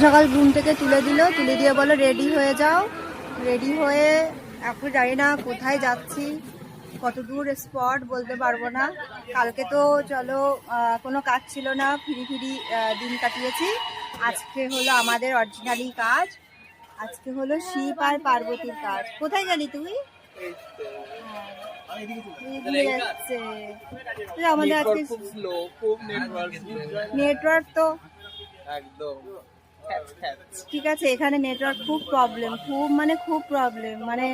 সকাল ঘুম থেকে তুলে দিয়ে বলো রেডি হয়ে যাও। রেডি হয়ে এখন জানি না কোথায় যাচ্ছি, কত দূর স্পট বলতে পারবো না। কালকে তো চলো কোনো কাজ ছিল না, ফিরি দিন কাটিয়েছি। আজকে হলো আমাদের অরিজিনালি কাজ, আজকে হলো শিব আর পার্বতীর কাজ। কোথায় গেলি তুই? আমাদের আজকে নেটওয়ার্ক তো একদম ঠিক আছে, এখানে নেটওয়ার্ক খুব প্রবলেম, খুব প্রবলেম, মানে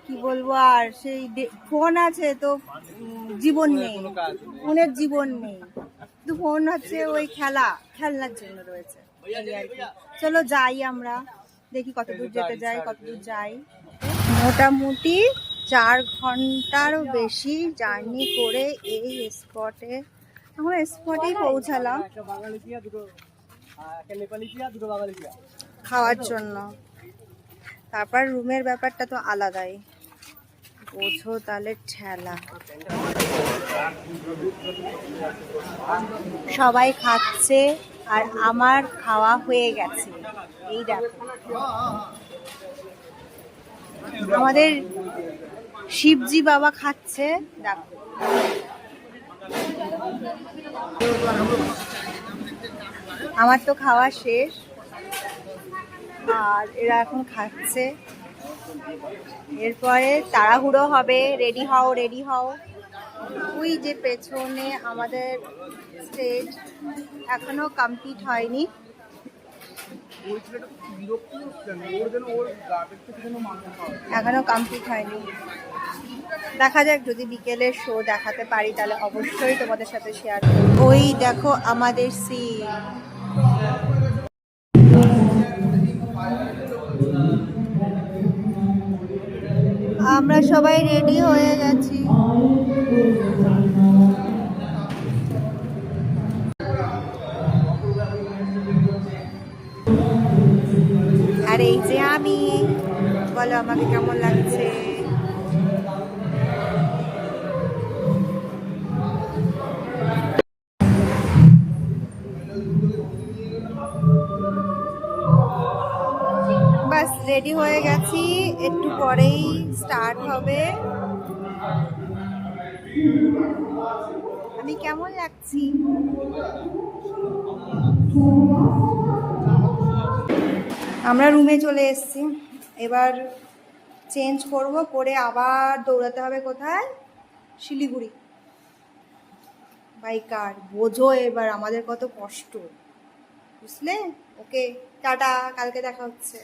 কি বলবো। আর সেই ফোন আছে তো জীবন নেই, ফোনের জীবন নেই, কিন্তু ফোন হচ্ছে ওই খেলনার জন্য রয়েছে। চলো যাই, আমরা দেখি কত দূর যেতে যাই, মোটামুটি 4 ঘন্টারও বেশি জার্নি করে এই স্পটে, আমরা স্পটেই পৌঁছালাম খাওয়ার জন্য। তারপর রুমের ব্যাপারটা তো আলাদাই, বোঝো তাহলে ঠেলা। সবাই খাচ্ছে আর আমার খাওয়া হয়ে গেছে। এই দেখো আমাদের শিবজি বাবা খাচ্ছে, দেখো। আমার তো খাওয়া শেষ আর এরা এখন খাচ্ছে। এরপরে তাড়াহুড়ো হবে, রেডি হও। ওই যে পেছনে আমাদের স্টেজ এখনো কমপ্লিট হয়নি। দেখা যাক, যদি বিকেলের শো দেখাতে পারি তাহলে অবশ্যই তোমাদের সাথে শেয়ার করব। ওই দেখো আমাদের সিন। আমরা সবাই রেডি হয়ে গেছি। আর এই যে আমি, বলো আমাকে কেমন লাগছে? বাস রেডি হয়ে গেছি, একটু পরেই স্টার্ট হবে। আমি কেমন লাগছি? আমরা রুমে চলে এসেছি, এবার চেঞ্জ করব, করে আবার দৌড়াতে হবে কোথায়? শিলিগুড়ি বাইকার। বোঝো এবার আমাদের কত কষ্ট, বুঝলে? ওকে টাটা, কালকে দেখা হচ্ছে।